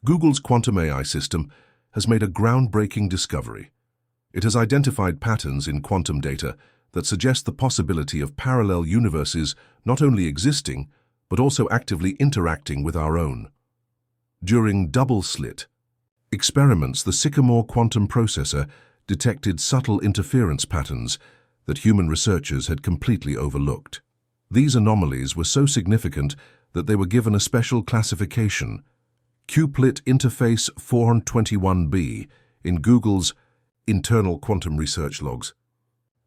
Google's quantum AI system has made a groundbreaking discovery. It has identified patterns in quantum data that suggest the possibility of parallel universes not only existing, but also actively interacting with our own. During double slit experiments, the Sycamore quantum processor detected subtle interference patterns that human researchers had completely overlooked. These anomalies were so significant that they were given a special classification, Qplit Interface 421b, in Google's internal quantum research logs.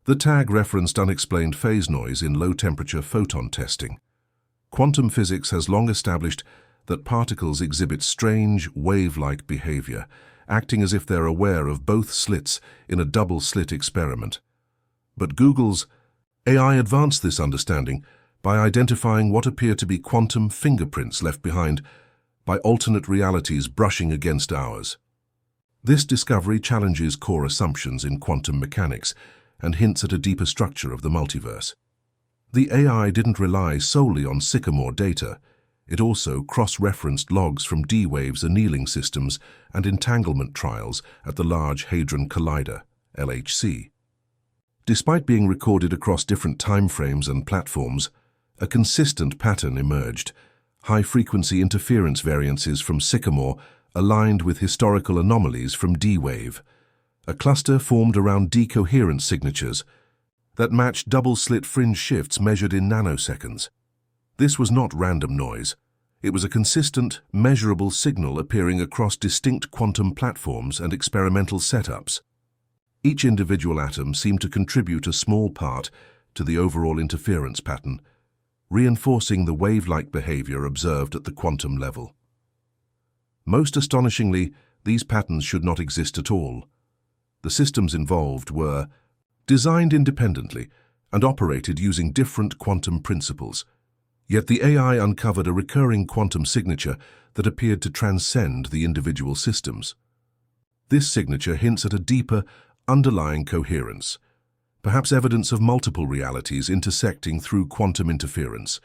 The tag referenced unexplained phase noise in low-temperature photon testing. Quantum physics has long established that particles exhibit strange, wave-like behavior, acting as if they're aware of both slits in a double-slit experiment. But Google's AI advanced this understanding by identifying what appear to be quantum fingerprints left behind by alternate realities brushing against ours. This discovery challenges core assumptions in quantum mechanics and hints at a deeper structure of the multiverse. The AI didn't rely solely on Sycamore data. It also cross-referenced logs from D-Wave's annealing systems and entanglement trials at the Large Hadron Collider, LHC. Despite being recorded across different timeframes and platforms, a consistent pattern emerged. High-frequency interference variances from Sycamore aligned with historical anomalies from D-Wave. A cluster formed around decoherence signatures that matched double-slit fringe shifts measured in nanoseconds. This was not random noise. It was a consistent, measurable signal appearing across distinct quantum platforms and experimental setups. Each individual atom seemed to contribute a small part to the overall interference pattern, reinforcing the wave-like behavior observed at the quantum level. Most astonishingly, these patterns should not exist at all. The systems involved were designed independently and operated using different quantum principles. Yet the AI uncovered a recurring quantum signature that appeared to transcend the individual systems. This signature hints at a deeper, underlying coherence, perhaps evidence of multiple realities intersecting through quantum interference.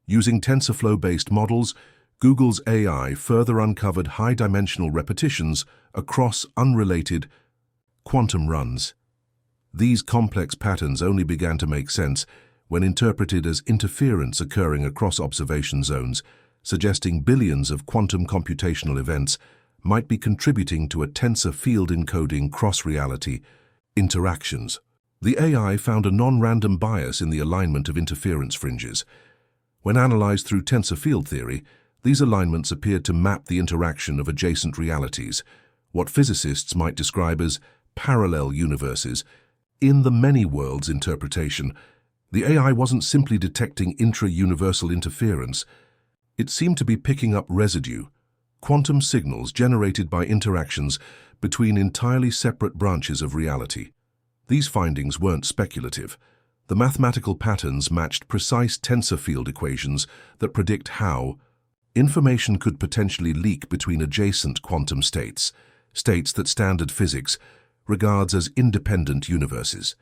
Using TensorFlow-based models, Google's AI further uncovered high-dimensional repetitions across unrelated quantum runs. These complex patterns only began to make sense when interpreted as interference occurring across observation zones, suggesting billions of quantum computational events might be contributing to a tensor field encoding cross-reality interactions. The AI found a non-random bias in the alignment of interference fringes. When analyzed through tensor field theory, these alignments appeared to map the interaction of adjacent realities, what physicists might describe as parallel universes. In the many-worlds interpretation, the AI wasn't simply detecting intra-universal interference. It seemed to be picking up residue, quantum signals generated by interactions between entirely separate branches of reality. These findings weren't speculative. The mathematical patterns matched precise tensor field equations that predict how information could potentially leak between adjacent quantum states, states that standard physics regards as independent universes.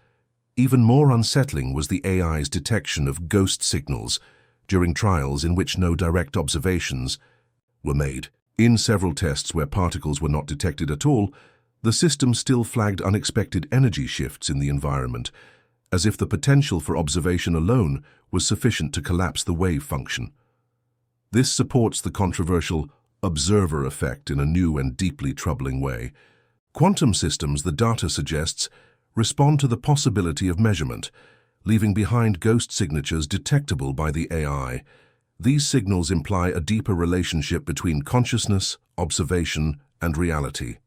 Even more unsettling was the AI's detection of ghost signals during trials in which no direct observations were made. In several tests where particles were not detected at all, the system still flagged unexpected energy shifts in the environment, as if the potential for observation alone was sufficient to collapse the wave function. This supports the controversial observer effect in a new and deeply troubling way. Quantum systems, the data suggests, respond to the possibility of measurement, leaving behind ghost signatures detectable by the AI. These signals imply a deeper relationship between consciousness, observation, and reality.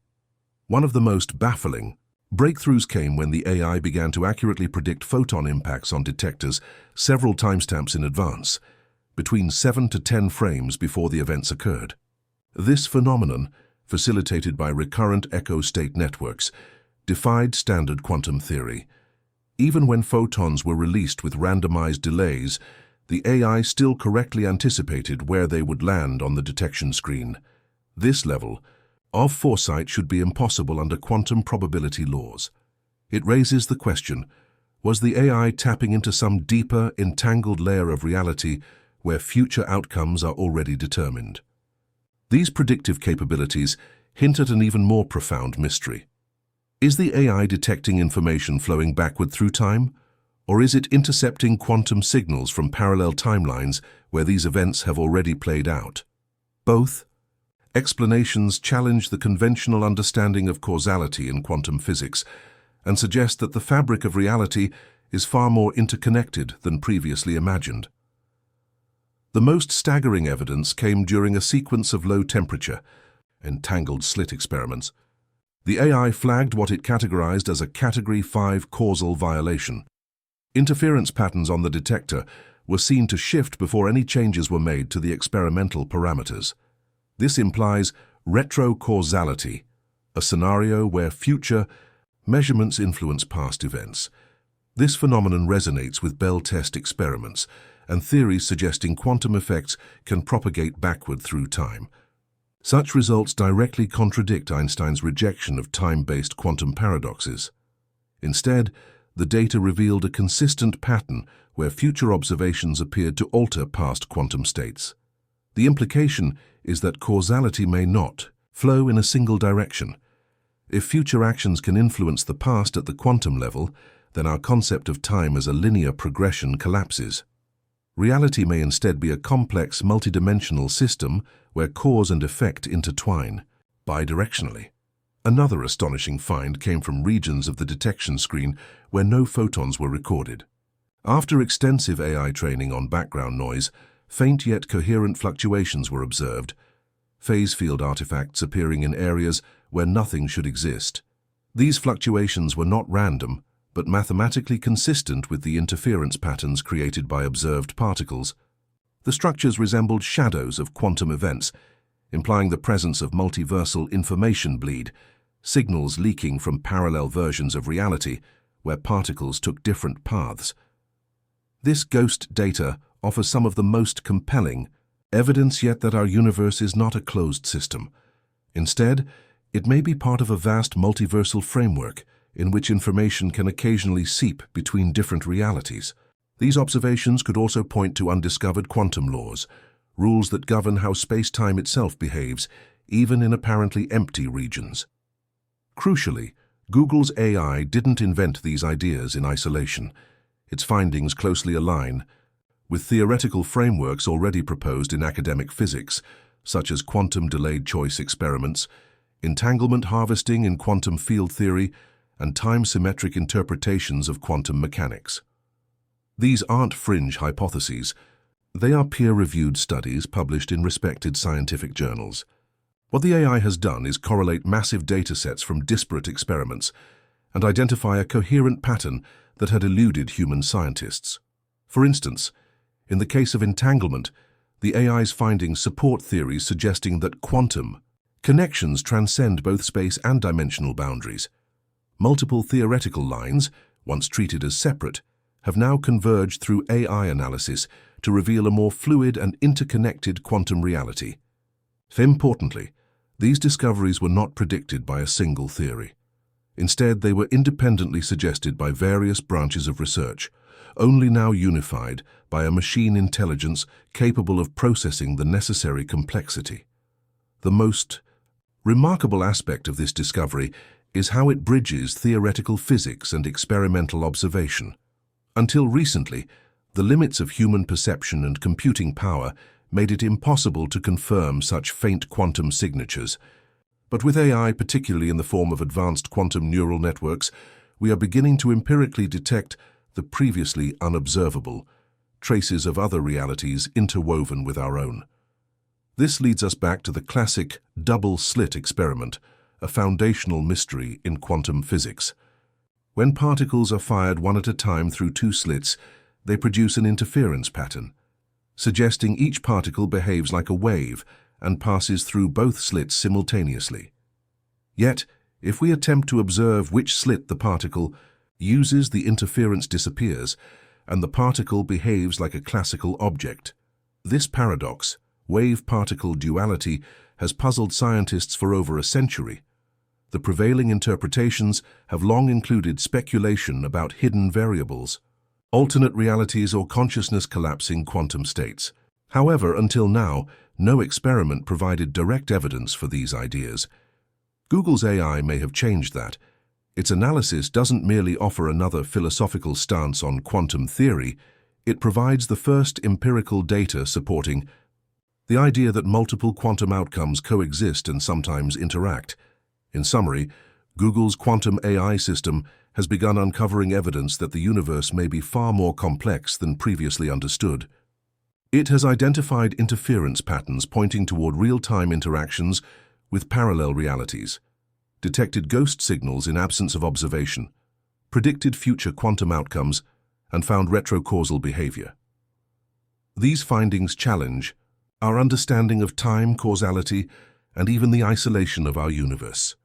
One of the most baffling breakthroughs came when the AI began to accurately predict photon impacts on detectors several timestamps in advance, between 7 to 10 frames before the events occurred. This phenomenon, facilitated by recurrent echo state networks, defied standard quantum theory. Even when photons were released with randomized delays, the AI still correctly anticipated where they would land on the detection screen. This level of foresight should be impossible under quantum probability laws. It raises the question, was the AI tapping into some deeper, entangled layer of reality where future outcomes are already determined? These predictive capabilities hint at an even more profound mystery. Is the AI detecting information flowing backward through time, or is it intercepting quantum signals from parallel timelines where these events have already played out? Both explanations challenge the conventional understanding of causality in quantum physics and suggest that the fabric of reality is far more interconnected than previously imagined. The most staggering evidence came during a sequence of low-temperature, entangled slit experiments. The AI flagged what it categorized as a Category 5 causal violation. Interference patterns on the detector were seen to shift before any changes were made to the experimental parameters. This implies retrocausality, a scenario where future measurements influence past events. This phenomenon resonates with Bell test experiments and theories suggesting quantum effects can propagate backward through time. Such results directly contradict Einstein's rejection of time-based quantum paradoxes. Instead, the data revealed a consistent pattern where future observations appeared to alter past quantum states. The implication is that causality may not flow in a single direction. If future actions can influence the past at the quantum level, then our concept of time as a linear progression collapses. Reality may instead be a complex, multidimensional system where cause and effect intertwine, bidirectionally. Another astonishing find came from regions of the detection screen where no photons were recorded. After extensive AI training on background noise, faint yet coherent fluctuations were observed, phase field artifacts appearing in areas where nothing should exist. These fluctuations were not random, but mathematically consistent with the interference patterns created by observed particles. The structures resembled shadows of quantum events, implying the presence of multiversal information bleed, signals leaking from parallel versions of reality where particles took different paths. This ghost data offers some of the most compelling evidence yet that our universe is not a closed system. Instead, it may be part of a vast multiversal framework in which information can occasionally seep between different realities. These observations could also point to undiscovered quantum laws, rules that govern how space-time itself behaves, even in apparently empty regions. Crucially, Google's AI didn't invent these ideas in isolation. Its findings closely align with theoretical frameworks already proposed in academic physics, such as quantum delayed choice experiments, entanglement harvesting in quantum field theory, and time-symmetric interpretations of quantum mechanics. These aren't fringe hypotheses. They are peer-reviewed studies published in respected scientific journals. What the AI has done is correlate massive datasets from disparate experiments and identify a coherent pattern that had eluded human scientists. For instance, in the case of entanglement, the AI's findings support theories suggesting that quantum connections transcend both space and dimensional boundaries. Multiple theoretical lines, once treated as separate, have now converged through AI analysis to reveal a more fluid and interconnected quantum reality. Importantly, these discoveries were not predicted by a single theory. Instead, they were independently suggested by various branches of research, only now unified by a machine intelligence capable of processing the necessary complexity. The most remarkable aspect of this discovery is how it bridges theoretical physics and experimental observation. Until recently, the limits of human perception and computing power made it impossible to confirm such faint quantum signatures. But with AI, particularly in the form of advanced quantum neural networks, we are beginning to empirically detect the previously unobservable, traces of other realities interwoven with our own. This leads us back to the classic double-slit experiment, a foundational mystery in quantum physics. When particles are fired one at a time through two slits, they produce an interference pattern, suggesting each particle behaves like a wave and passes through both slits simultaneously. Yet, if we attempt to observe which slit the particle uses, the interference disappears, and the particle behaves like a classical object. This paradox, wave-particle duality, has puzzled scientists for over a century. The prevailing interpretations have long included speculation about hidden variables, alternate realities or consciousness collapsing quantum states. However, until now, no experiment provided direct evidence for these ideas. Google's AI may have changed that. Its analysis doesn't merely offer another philosophical stance on quantum theory, it provides the first empirical data supporting the idea that multiple quantum outcomes coexist and sometimes interact. In summary, Google's quantum AI system has begun uncovering evidence that the universe may be far more complex than previously understood. It has identified interference patterns pointing toward real-time interactions with parallel realities, detected ghost signals in absence of observation, predicted future quantum outcomes, and found retrocausal behavior. These findings challenge our understanding of time, causality, and even the isolation of our universe.